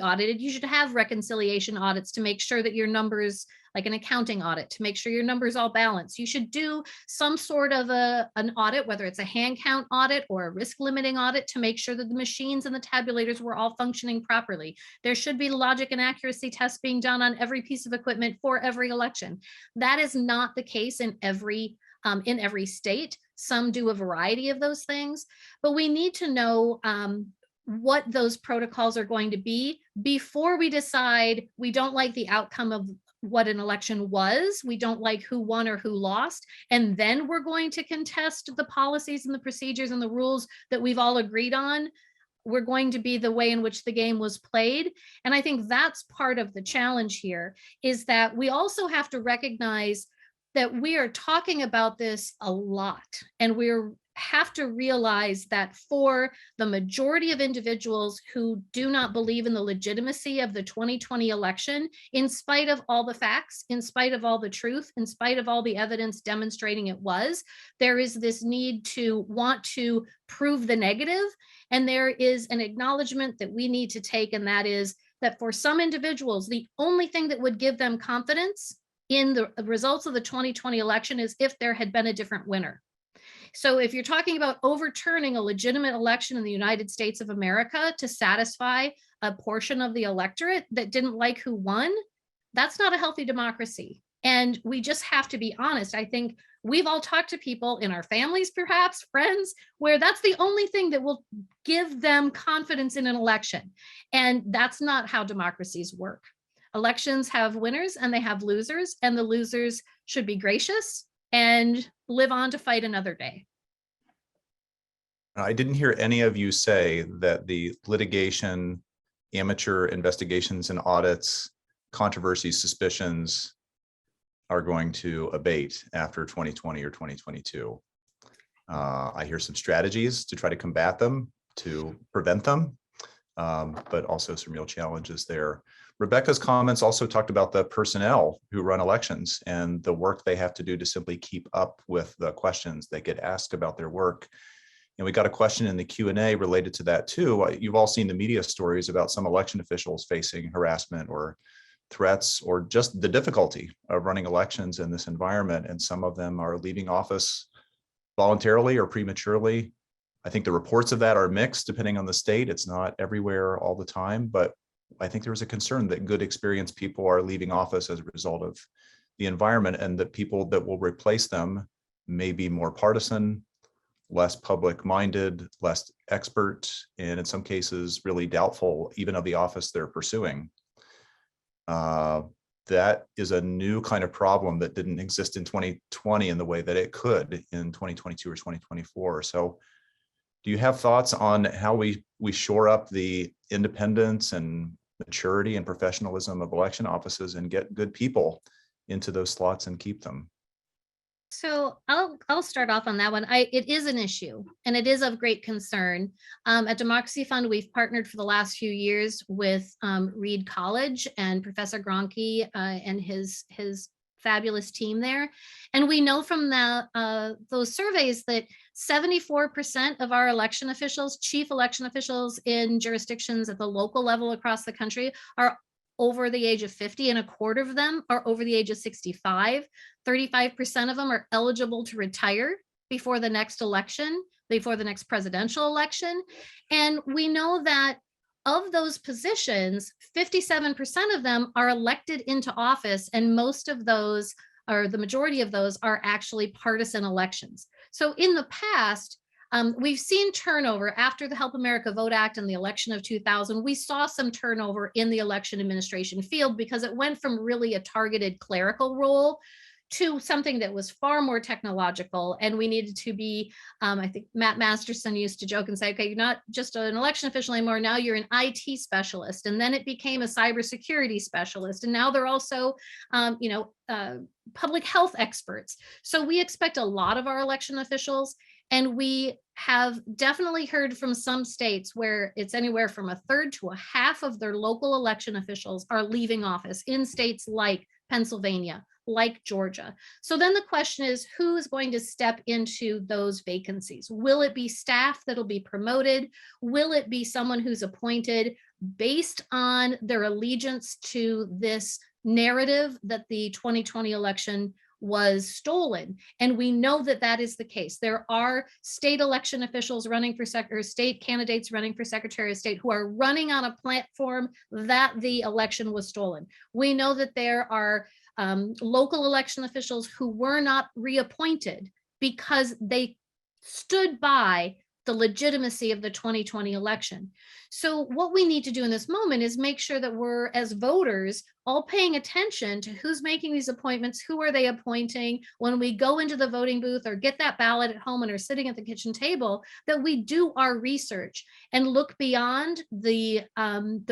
audited. You should have reconciliation audits to make sure that your numbers, like an accounting audit, to make sure your numbers all balance. You should do some sort of an audit, whether it's a hand count audit or a risk limiting audit, to make sure that the machines and the tabulators were all functioning properly. There should be logic and accuracy tests being done on every piece of equipment for every election. That is not the case in every state. Some do a variety of those things, but we need to know what those protocols are going to be before we decide we don't like the outcome of what an election was, we don't like who won or who lost, and then we're going to contest the policies and the procedures and the rules that we've all agreed on. We're going to be the way in which the game was played. And I think that's part of the challenge here, is that we also have to recognize that we are talking about this a lot, and we're have to realize that for the majority of individuals who do not believe in the legitimacy of the 2020 election, in spite of all the facts, in spite of all the truth, in spite of all the evidence demonstrating it was, there is this need to want to prove the negative. And there is an acknowledgement that we need to take, and that is that for some individuals, the only thing that would give them confidence in the results of the 2020 election is if there had been a different winner. So if you're talking about overturning a legitimate election in the United States of America to satisfy a portion of the electorate that didn't like who won, that's not a healthy democracy. And we just have to be honest. I think we've all talked to people in our families, perhaps friends, where that's the only thing that will give them confidence in an election. And that's not how democracies work. Elections have winners and they have losers, and the losers should be gracious and live on to fight another day. I didn't hear any of you say that the litigation, amateur investigations and audits, controversies, suspicions are going to abate after 2020 or 2022. I hear some strategies to try to combat them, to prevent them, but also some real challenges there. Rebecca's comments also talked about the personnel who run elections and the work they have to do to simply keep up with the questions they get asked about their work. And we got a question in the Q&A related to that too. You've all seen the media stories about some election officials facing harassment or threats, or just the difficulty of running elections in this environment. And some of them are leaving office voluntarily or prematurely. I think the reports of that are mixed depending on the state. It's not everywhere all the time, but I think there was a concern that good experienced people are leaving office as a result of the environment, and that people that will replace them may be more partisan, less public-minded, less expert, and in some cases really doubtful even of the office they're pursuing. That is a new kind of problem that didn't exist in 2020 in the way that it could in 2022 or 2024. So do you have thoughts on how we shore up the independence and maturity and professionalism of election offices and get good people into those slots and keep them? So I'll start off on that one. It is an issue, and it is of great concern. At Democracy Fund, we've partnered for the last few years with Reed College and Professor Gronke and his fabulous team there. And we know from those surveys that 74% of our election officials, chief election officials in jurisdictions at the local level across the country, are over the age of 50, and a quarter of them are over the age of 65. 35% of them are eligible to retire before the next election, before the next presidential election. And we know that of those positions, 57% of them are elected into office, and most of those, or the majority of those, are actually partisan elections. So in the past, we've seen turnover after the Help America Vote Act and the election of 2000. We saw some turnover in the election administration field because it went from really a targeted clerical role to something that was far more technological. And we needed to be, I think Matt Masterson used to joke and say, okay, you're not just an election official anymore, now you're an IT specialist. And then it became a cybersecurity specialist. And now they're also, public health experts. So we expect a lot of our election officials. And we have definitely heard from some states where it's anywhere from a third to a half of their local election officials are leaving office in states like Pennsylvania, like Georgia. So then the question is, who is going to step into those vacancies? Will it be staff that'll be promoted? Will it be someone who's appointed based on their allegiance to this narrative that the 2020 election was stolen? And we know that that is the case. There are state election officials running for state candidates running for Secretary of State who are running on a platform that the election was stolen. We know that there are local election officials who were not reappointed because they stood by the legitimacy of the 2020 election. So what we need to do in this moment is make sure that we're, as voters, all paying attention to who's making these appointments, who are they appointing, when we go into the voting booth or get that ballot at home and are sitting at the kitchen table, that we do our research and look beyond the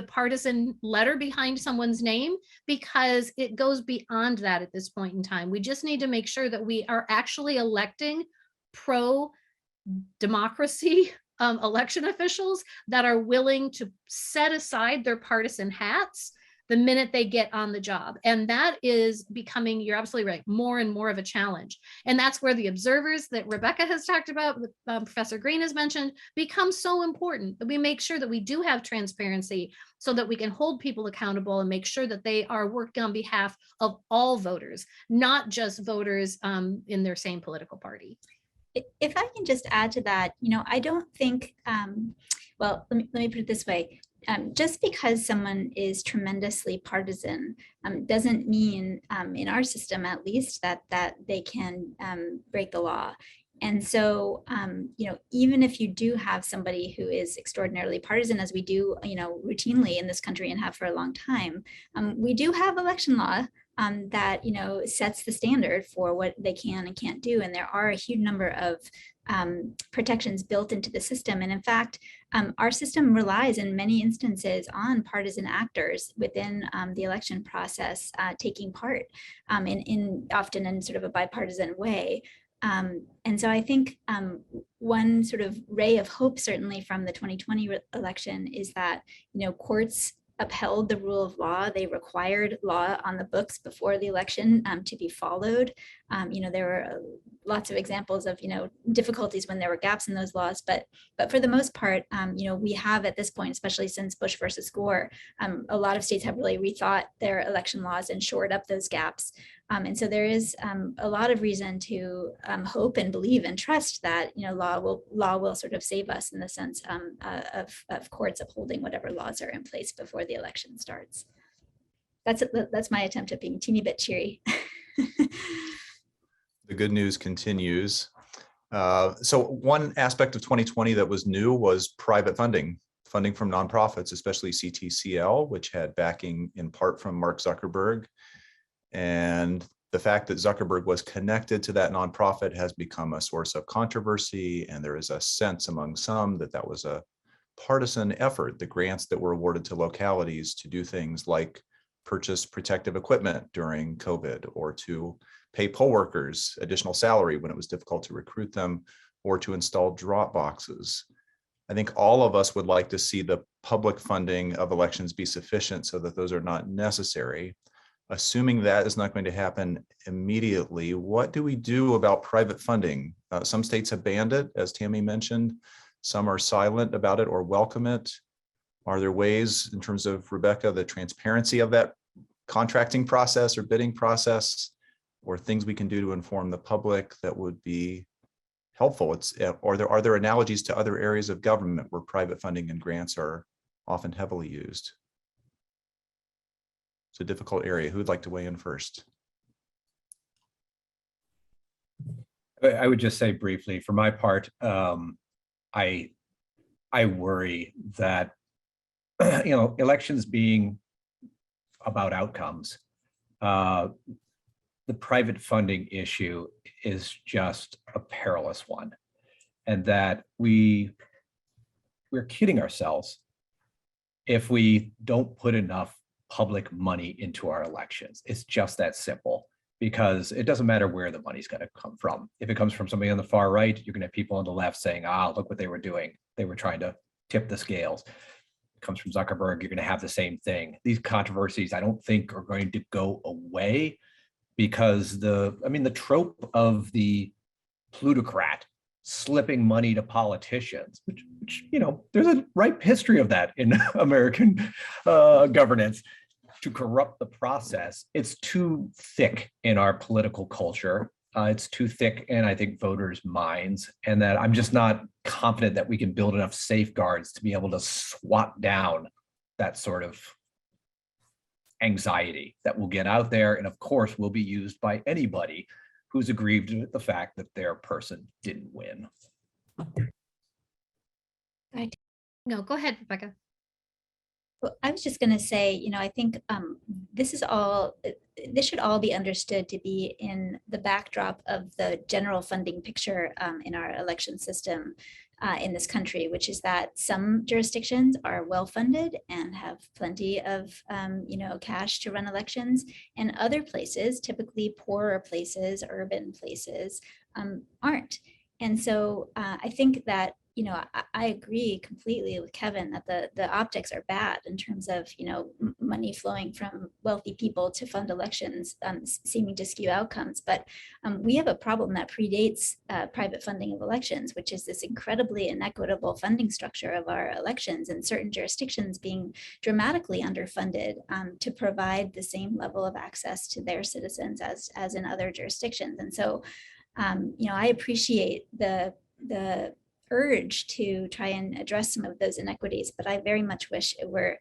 partisan letter behind someone's name, because it goes beyond that at this point in time. We just need to make sure that we are actually electing pro-democracy election officials that are willing to set aside their partisan hats the minute they get on the job. And that is becoming, you're absolutely right, more and more of a challenge. And that's where the observers that Rebecca has talked about, Professor Green has mentioned, become so important, that we make sure that we do have transparency so that we can hold people accountable and make sure that they are working on behalf of all voters, not just voters in their same political party. If I can just add to that, I don't think, well, let me put it this way. Just because someone is tremendously partisan doesn't mean, in our system at least, that they can break the law. And so, even if you do have somebody who is extraordinarily partisan, as we do, routinely in this country and have for a long time, we do have election law that sets the standard for what they can and can't do. And there are a huge number of protections built into the system. And in fact, our system relies in many instances on partisan actors within the election process taking part in often in sort of a bipartisan way. And so I think one sort of ray of hope, certainly from the 2020 election, is that courts upheld the rule of law. They required law on the books before the election to be followed. There were lots of examples of difficulties when there were gaps in those laws, but for the most part, we have at this point, especially since Bush versus Gore, a lot of states have really rethought their election laws and shored up those gaps. And so there is a lot of reason to hope and believe and trust that law will sort of save us in the sense of courts upholding whatever laws are in place before the election starts. That's my attempt at being a teeny bit cheery. The good news continues. So one aspect of 2020 that was new was private funding from nonprofits, especially CTCL, which had backing in part from Mark Zuckerberg. And the fact that Zuckerberg was connected to that nonprofit has become a source of controversy. And there is a sense among some that that was a partisan effort, the grants that were awarded to localities to do things like purchase protective equipment during COVID, or to pay poll workers additional salary when it was difficult to recruit them, or to install drop boxes. I think all of us would like to see the public funding of elections be sufficient so that those are not necessary. Assuming that is not going to happen immediately, what do we do about private funding? Some states have banned it, as Tammy mentioned. Some are silent about it or welcome it. Are there ways, in terms of, Rebecca, the transparency of that contracting process or bidding process, or things we can do to inform the public that would be helpful? Are there analogies to other areas of government where private funding and grants are often heavily used? It's a difficult area. Who would like to weigh in first? I would just say briefly, for my part, I worry that elections being about outcomes, the private funding issue is just a perilous one, and that we're kidding ourselves if we don't put enough public money into our elections. It's just that simple, because it doesn't matter where the money's going to come from. If it comes from somebody on the far right, you're going to have people on the left saying, look what they were doing. They were trying to tip the scales. It comes from Zuckerberg, you're going to have the same thing. These controversies, I don't think, are going to go away, because the trope of the plutocrat slipping money to politicians, which there's a ripe history of that in American governance, to corrupt the process. It's too thick in our political culture. It's too thick in, I think, voters' minds, and that I'm just not confident that we can build enough safeguards to be able to swat down that sort of anxiety that will get out there, and of course will be used by anybody who's aggrieved with the fact that their person didn't win. No, go ahead, Rebecca. Well, I was just going to say, I think this should all be understood to be in the backdrop of the general funding picture in our election system in this country, which is that some jurisdictions are well funded and have plenty of cash to run elections, and other places, typically poorer places, urban places, aren't. And so I think that I agree completely with Kevin that the optics are bad in terms of money flowing from wealthy people to fund elections, seeming to skew outcomes. But we have a problem that predates private funding of elections, which is this incredibly inequitable funding structure of our elections, and certain jurisdictions being dramatically underfunded to provide the same level of access to their citizens as in other jurisdictions. And so I appreciate the urge to try and address some of those inequities, but I very much wish it were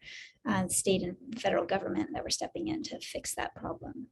state and federal government that were stepping in to fix that problem.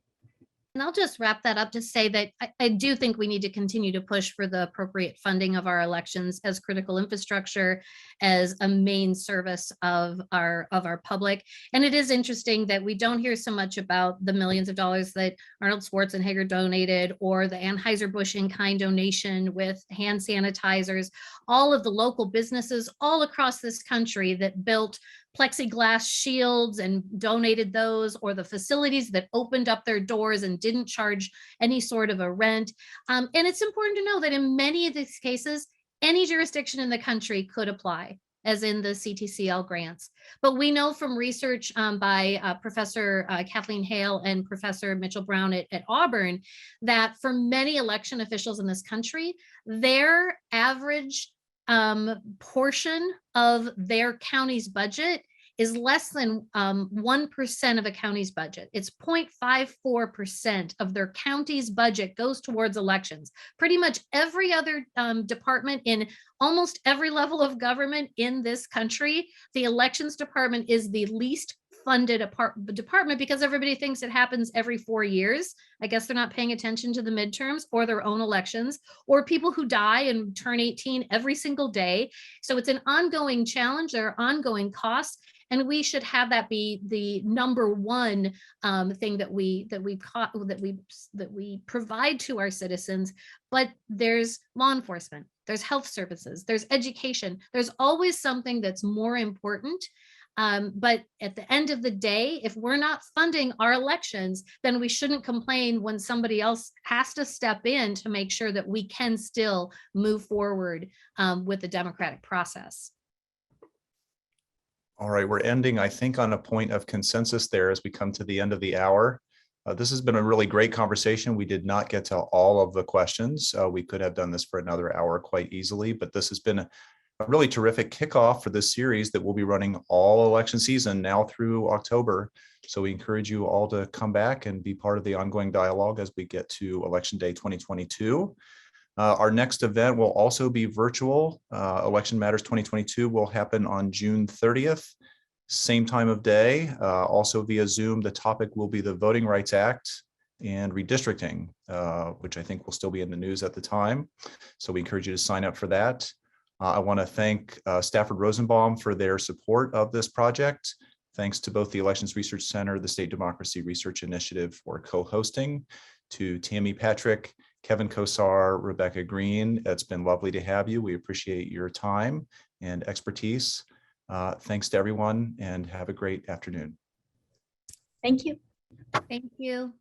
And I'll just wrap that up to say that I do think we need to continue to push for the appropriate funding of our elections as critical infrastructure, as a main service of our public. And it is interesting that we don't hear so much about the millions of dollars that Arnold Schwarzenegger donated, or the Anheuser-Busch in-kind donation with hand sanitizers, all of the local businesses all across this country that built plexiglass shields and donated those, or the facilities that opened up their doors and didn't charge any sort of a rent. And it's important to know that in many of these cases, any jurisdiction in the country could apply, as in the CTCL grants. But we know from research by Professor Kathleen Hale and Professor Mitchell Brown at Auburn, that for many election officials in this country, their average portion of their county's budget is less than 1% of a county's budget. It's 0.54% of their county's budget goes towards elections. Pretty much every other department in almost every level of government in this country, the elections department is the least funded department, because everybody thinks it happens every 4 years. I guess they're not paying attention to the midterms or their own elections, or people who die and turn 18 every single day. So it's an ongoing challenge. There are ongoing costs, and we should have that be the number one thing that we provide to our citizens. But there's law enforcement, there's health services, there's education. There's always something that's more important. But at the end of the day, if we're not funding our elections, then we shouldn't complain when somebody else has to step in to make sure that we can still move forward with the democratic process. All right, we're ending, I think, on a point of consensus there as we come to the end of the hour. This has been a really great conversation. We did not get to all of the questions. We could have done this for another hour quite easily, but this has been a really terrific kickoff for this series that will be running all election season now through October. So we encourage you all to come back and be part of the ongoing dialogue as we get to Election Day 2022. Our next event will also be virtual. Election Matters 2022 will happen on June 30th, same time of day, also via Zoom. The topic will be the Voting Rights Act and redistricting, which I think will still be in the news at the time. So we encourage you to sign up for that. I want to thank Stafford Rosenbaum for their support of this project. Thanks to both the Elections Research Center, the State Democracy Research Initiative for co-hosting, to Tammy Patrick, Kevin Kosar, Rebecca Green. It's been lovely to have you. We appreciate your time and expertise. Thanks to everyone, and have a great afternoon. Thank you. Thank you.